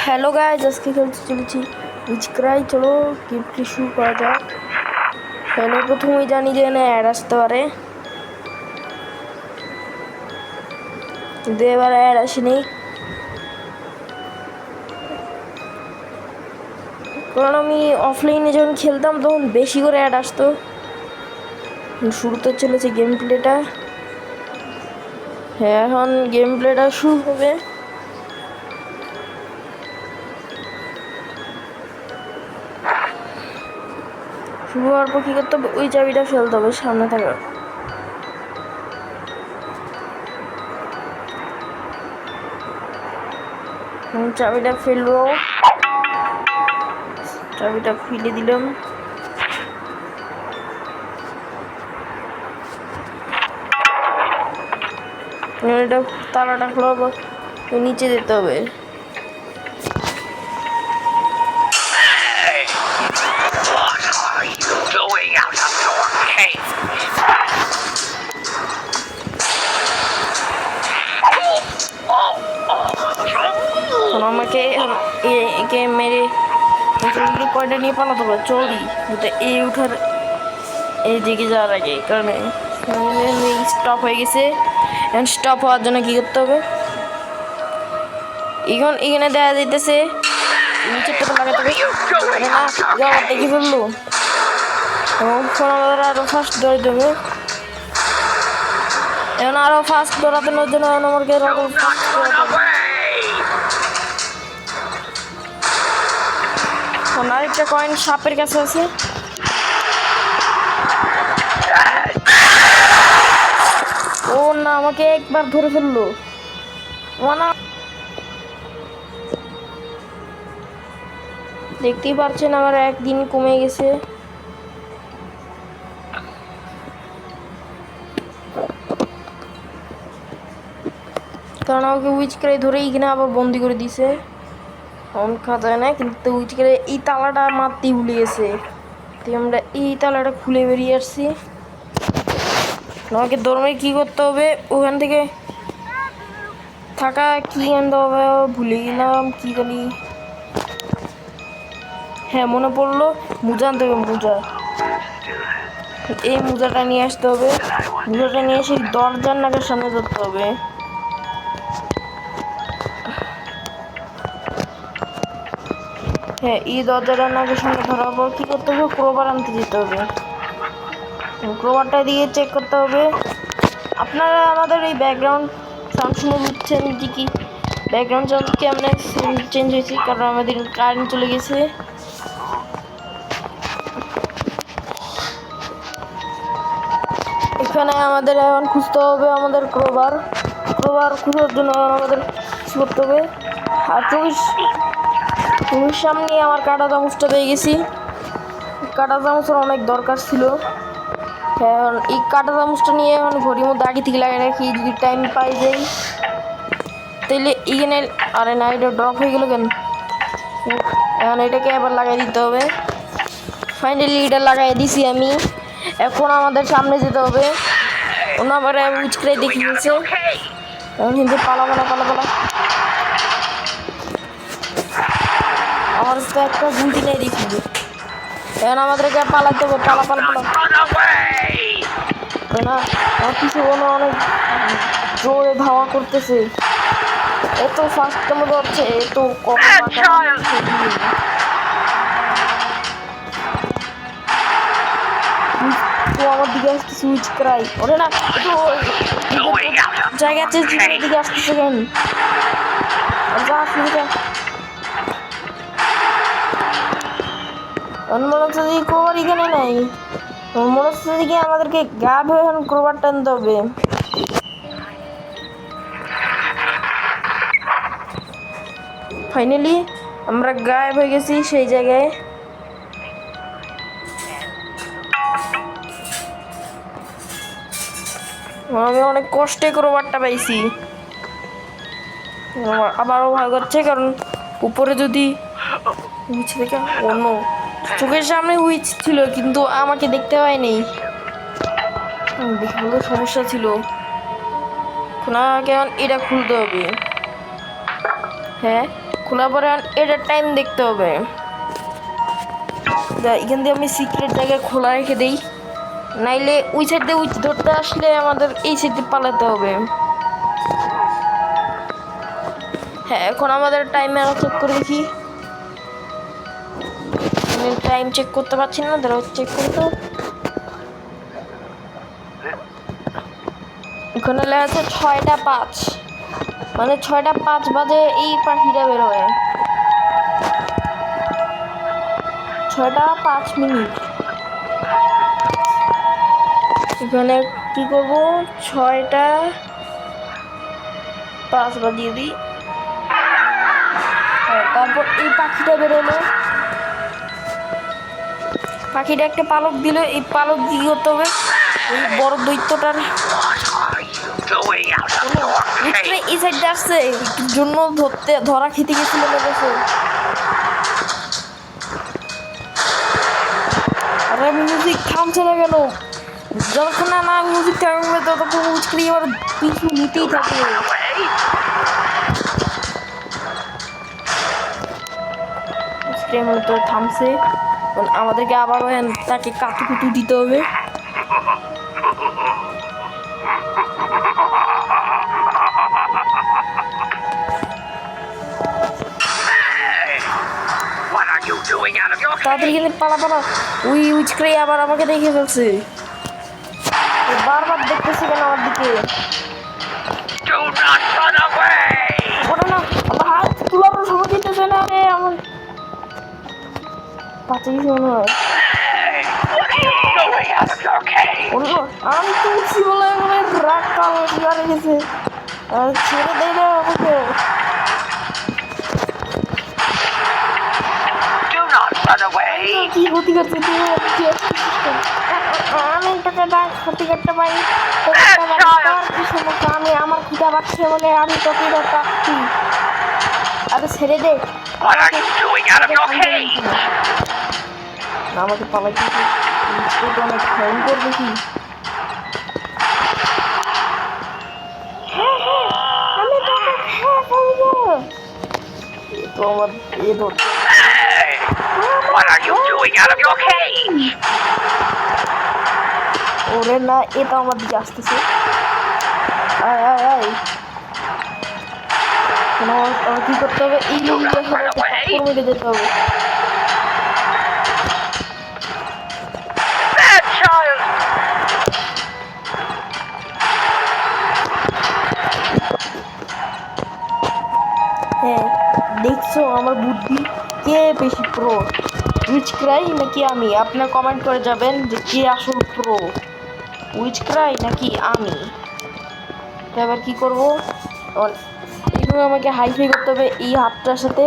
Hello guys, आज के खेलते চলেছি উইচক্রাই। চলো গেমটি শুরু করা যাক। আমি প্রথমেই জানি যে না অ্যাড আসতে পারে, কিন্তু এবার অ্যাড আসেনি, কারণ আমি অফলাইনে যখন খেলতাম তখন বেশি করে অ্যাড আসতো। শুরুতে চলেছে গেম প্লেটা। হ্যাঁ, এখন গেম প্লেটা শুরু হবে। শুরু হওয়ার পর কী করতে হবে, ওই চাবিটা ফেলতে হবে সামনে থাকা। চাবিটা ফেলবো, চাবিটা ফেলে দিলাম। এটা তালাটা খোলাবো, নিচে যেতে হবে। আমাকে একে মেরে কয়টা নিয়ে পালাতে হবে চৌরি, এই উঠার এই দিকে যাওয়ার আগে, কারণ স্টপ হয়ে গেছে। স্টপ হওয়ার জন্য কী করতে হবে, এখানে দেখা যাইতেছে নিচের টাকা লাগাতে হবে না, দেখে ফেললো। এবং ফোন আরও ফাস্ট দৌড়াতে হবে। এখন আরও ফাস্ট দৌড়ানোর জন্য আমাকে আরেকটা কয়েন সাপের কাছে আছে। ও না, আমাকে একবার ধরে ফেললো। দেখতেই পাচ্ছেন আমার একদিন কমে গেছে। কারণ আমাকে উইচক্রাই ধরে এখানে আবার বন্দি করে দিছে। অন খাওয়া যায় না, কিন্তু উইচক্রাই এই তালাটা মারতেই ভুলে গেছে। তাই আমরা এই তালাটা খুলে বেরিয়ে আসছি। আমাকে দৌড়ে কী করতে হবে, ওখান থেকে থাকা কি আনতে হবে ভুলে গেলাম, কি জানি। হ্যাঁ, মনে পড়লো, মোজা আনতে হবে। মোজা, এই মোজাটা নিয়ে আসতে হবে। মোজাটা নিয়ে এসে দরজার নাকের সামনে ধরতে হবে। হ্যাঁ, এই দরজাটার নাকের সামনে ধরার পর কী করতে হবে, ক্রোবার আনতে যেতে হবে। ক্রোবারটা দিয়ে চেক করতে হবে। আপনারা আমাদের এই ব্যাকগ্রাউন্ড সাউন্ড শুনে বুঝছেন যে কি ব্যাকগ্রাউন্ড সাউন্ড কেমন চেঞ্জ হয়েছে, কারণ আমাদের কারেন্ট চলে গেছে। এখানে আমাদের এখন খুঁজতে হবে আমাদের ক্রোবার খোঁজার জন্য আমাদের কিছু করতে হবে। আর চব্বিশ সামনে আমার কাটা চামচটা পেয়ে গেছি। কাটা চামচের অনেক দরকার ছিল। এখন এই কাটা চামচটা নিয়ে এখন ঘড়ির মধ্যে আগে থেকে লাগিয়ে রাখি, যদি টাইম পাই যাই তাহলে এখানে। আরে না, এটা ড্রপ হয়ে গেল কেন? এখন এটাকে আবার লাগাই দিতে হবে। ফাইনালি এটা লাগাই দিছি আমি। এখন আমাদের সামনে যেতে হবে। ওনা আবার উইচক্রাই দেখে গেছে। এখন কিন্তু পালা আমার তো একটা গুলতি নেই দেখি। এখন আমাদেরকে পালাতে হবে, পালা না। আমার কিছু অনেক জোরে ধাওয়া করতেছে, এত ফাস্টের মধ্যে হচ্ছে, এত আমার দিকে আসতেছে উইচক্রাই। ওরে না, জায়গা দিকে আসতেছে কেন? মনে হচ্ছে যে ক্রোবার এখানে নাই। মনে হচ্ছে যে আমাদেরকে গায়েব হয়ে এখন ক্রোবার টানতে হবে। ফাইনালি আমরা গায়েব হয়ে গেছি সেই জায়গায়। আমি অনেক কষ্টে ক্রোবারটা পাইছি। আবারও ভয় করছে, কারণ উপরে যদি উইচ দেখে অন্য চোখের সামনে উইচ ছিল, কিন্তু আমাকে দেখতে পায়নি। দেখে বলতে সমস্যা ছিল। এখন এটা খুলতে হবে। হ্যাঁ, খোলা পরে এটার টাইম দেখতে হবে। এখান দিয়ে আমি সিক্রেট জায়গায় খোলা রেখে দিই, নাইলে ওই সাইড দিয়ে উইচ ধরতে আসলে আমাদের এই সাইড দিয়ে পালাতে হবে। হ্যাঁ, এখন আমাদের টাইমে চেক করে দেখি। আমি টাইম চেক করতে পারছি না, ধরো চেক করতে। ওখানে লেখা আছে 6টা 5, মানে 6টা 5 বাজে এই পাখিটা বেরোয়। 6টা 5 মিনিট। এখানে কি করবো, 6টা 5 বাজিয়ে দিই। হ্যাঁ, তারপর এই পাখিটা বেরোলো। পাখিটা একটা পালক দিল, এই পালক দিয়ে করতে হবে ওই বড় দৈত্যটার এই সাইডে আসছে জন্য ধরা খেতে গেছিল লেগেছে। আরে মিউজিক থামছে না কেন? যতক্ষণ না মিউজিক থামবে ততক্ষণ উচকরি আবার পিছু নিতেই থাকবে। তো থামছে, আমাদেরকে আবারও তাকে কাতুকুতু দিতে হবে। তাড়াতাড়ি গেলে পালা পালা। উইচক্রে আবার আমাকে দেখে ফেলছে, বারবার দেখতেছে কেন আমার দিকে। ওটা না, আমার হাত তুলার সময় দিতেছে না রে, আমার পাঁচে কিছু মনে হয়। আমি তুলছি বলে রাগ কাল গেছে, ছেড়ে দেয় না আমাকে। কি ক্ষতি করছে আমি তোকে ক্ষতি করতে পারি, আমি আমার খুঁজা পাচ্ছে বলে আমি তোকে ডাকছি। আরে ছেড়ে দে, আমাকে পালাইতে অনেক ভয়ঙ্কর দেখি। আমি তোকে খেয়ে ফেলবো। তো আমার এ ধরতে ওরে না, এটা আমার দিকে আসতেছে। কি করতে হবে, এই মেরে যেতে হবে। হ্যাঁ, দেখছো আমার বুদ্ধি কে বেশি প্রো, উইচক্রাই নাকি আমি? আপনারা কমেন্ট করে যাবেন যে কে আসল প্রো, উইচক্রাই নাকি আমি। এবার কি করবো, এইভাবে আমাকে হাইফাই করতে হবে এই হাতটার সাথে।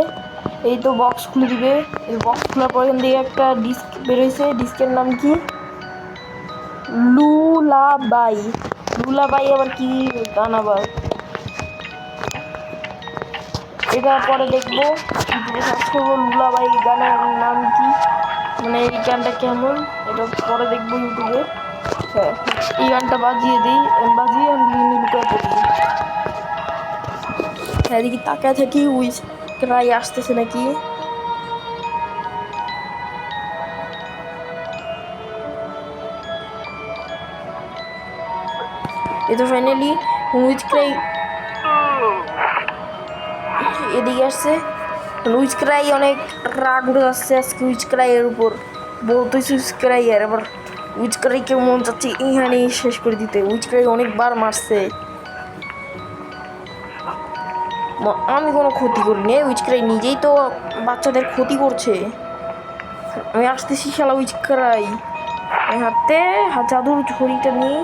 এই তো বক্স খুলে দিবে, এই বক্স খোলার পর এখান থেকে একটা ডিস্ক বেরোইছে, ডিস্কের নাম কি, লুলাবাই। লুলাবাই আবার কি গান আবার, এটা পরে দেখবো, সার্চ করবো লুলাবাই গানের নাম কি, মানে এই গানটা কেমন, এটা পরে দেখবো ইউটিউবে। হ্যাঁ, এই গানটা বাজিয়ে দিই, বাজিয়ে আমি লুকায় পড়ি। হ্যাঁ, দেখি তাকায় থাকি উইচক্রাই আসতেছে নাকি। এই তো ফাইনালি উইচক্রাই এদিকে আসছে। উইচক্রাই অনেক রাগ উঠে যাচ্ছে আজকে উইচক্রাইয়ের উপর, বলতেছি উইচক্রাই আর আবার উইচক্রাইকে মন চাচ্ছে এইখানেই শেষ করে দিতে। উইচক্রাই অনেকবার মারছে, আমি কোনো ক্ষতি করিনি, উইচক্রাই নিজেই তো বাচ্চাদের ক্ষতি করছে। আমি আসতেছি শালা উইচক্রাই, হাতে জাদুর ঝড়িটা নিয়ে।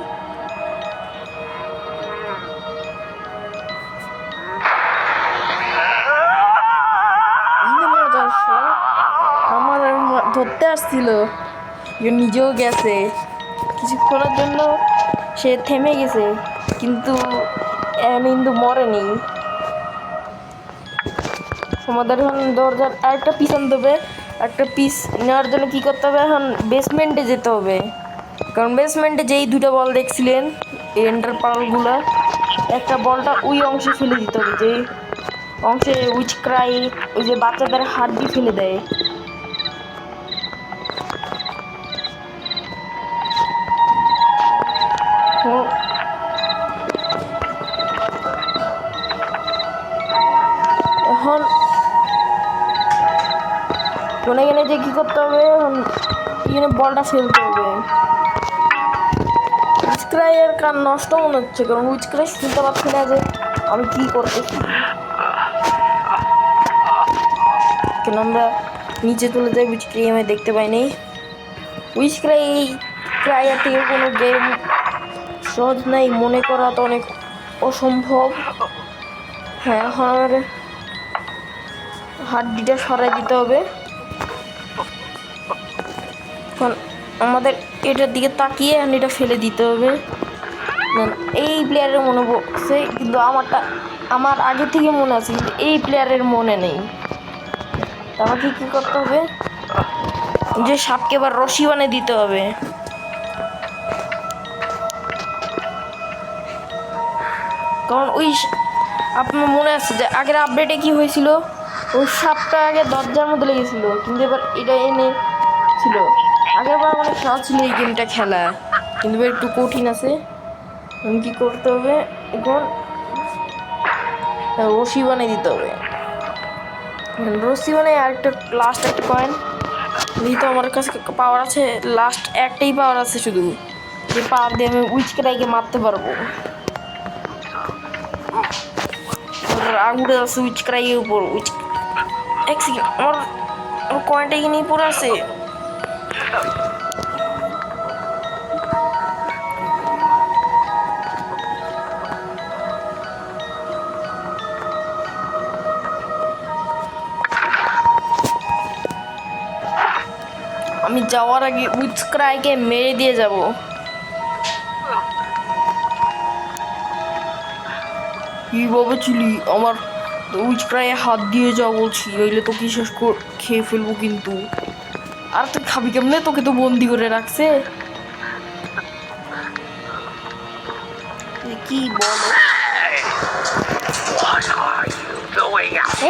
আমার ধরতে আসছিল, নিজেও গেছে কিছুক্ষণের জন্য, সে থেমে গেছে কিন্তু মরেনি। আমাদের এখন দরজার আরেকটা পিস আনতে হবে, একটা পিস নেওয়ার জন্য কী করতে হবে, এখন বেসমেন্টে যেতে হবে, কারণ বেসমেন্টে যেই দুটো বল দেখছিলেন এই এন্ডার পার্লগুলো, একটা বলটা ওই অংশে ফেলে দিতে হবে, যেই অংশে উইচ ক্রাই ওই যে বাচ্চাদের হাড্ডি ফেলে দেয়। এখন এখানে যে কি করতে হবে, এখানে বলটা ফেলতে হবে। উইচক্রাইয়ের কান নষ্ট মনে হচ্ছে, কারণ উইচক্রাই শুনতে পাচ্ছি না যে আমি কি করতেছি। কেন আমরা নিচে চলে যাই, উইচক্রাই আমি দেখতে পাইনি। উইচক্রাইয়ের থেকে কোনো গেম সহজ নাই, মনে করা তো অনেক অসম্ভব। হ্যাঁ, এখন আমার হাড্ডিটা সরাই দিতে হবে। এখন আমাদের এটার দিকে তাকিয়ে হাড্ডিটা ফেলে দিতে হবে। এই প্লেয়ারের মনে পড়ছে, কিন্তু আমার আগে থেকে মনে আছে, কিন্তু এই প্লেয়ারের মনে নেই। আমাকে কি করতে হবে, যে সাপকে এবার রশি বানিয়ে দিতে হবে। কারণ ওই আপনার মনে আছে যে আগের আপডেটে কি হয়েছিল, ওই সাপটা আগে দরজার মধ্যে লেগেছিল, কিন্তু এবার এটা এনে ছিল। আগের বার অনেক সহজ ছিল এই গেমটা খেলা, কিন্তু এবার একটু কঠিন আছে। কি করতে হবে, এখন রশি বানিয়ে দিতে হবে। রশি বানিয়ে আরেকটা লাস্ট একটা কয়েন, যেহেতু আমার কাছে পাওয়ার আছে, লাস্ট একটাই পাওয়ার আছে শুধু, যে পাওয়ার দিয়ে আমি উইচক্রাইকে মারতে পারবো। আগুনে আছে উইচক্রাইয়ের উপর। এক সেকেন্ড, আমার কয়েনটা এখানে পড়ে আছে। আমি যাওয়ার আগে উইচক্রাইকে মেরে দিয়ে যাব। কি ভাবেছিলি আমার উইচক্রাইয়ে হাত দিয়ে যা বলছি, নইলে তোকে শেষ খেয়ে ফেলবো কিন্তু। আর তুই খাবি কেমনে, তোকে তো বন্দি করে রাখছে। কি বলো,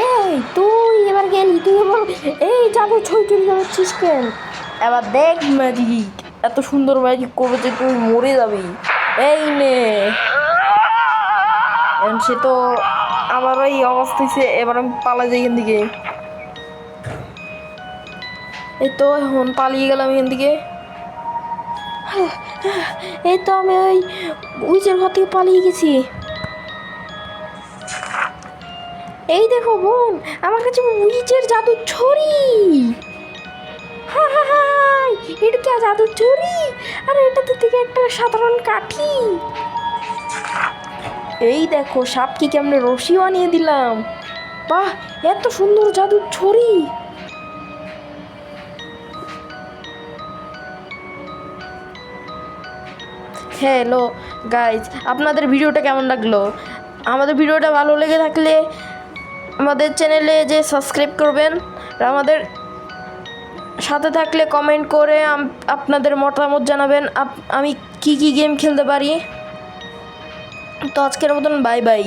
এই তুই এবার গেলি, তুই বল এই যাবো ছই চুরি যাচ্ছিস কেন? এবার দেখ ম্যাজিক, এত সুন্দর ম্যাজিক করবে যে তুই মরে যাবি। এই নে, সে তো আমার ওই অবস্থা হয়েছে। এবার আমি পালা যাই এখান থেকে। এই তো এখন পালিয়ে গেলাম এখান থেকে। এই তো আমি ওই উইচের ঘর থেকে পালিয়ে গেছি। এই দেখো বোন, আমার কাছে উইচের জাদুর ছড়ি। এটা কি জাদুর ছড়ি? আর এটা তো থেকে একটা সাধারণ কাঠি। এই দেখো সাপকে কেমনে রশি বানিয়ে দিলাম। বাহ, এত সুন্দর জাদুর ছড়ি। হ্যালো গাইজ, আপনাদের ভিডিওটা কেমন লাগলো? আমাদের ভিডিওটা ভালো লেগে থাকলে আমাদের চ্যানেলে যে সাবস্ক্রাইব করবেন, আর আমাদের সাথে থাকলে কমেন্ট করে আপনাদের মতামত জানাবেন আমি কি কি গেম খেলতে পারি। তো আজকের মতন বাই বাই।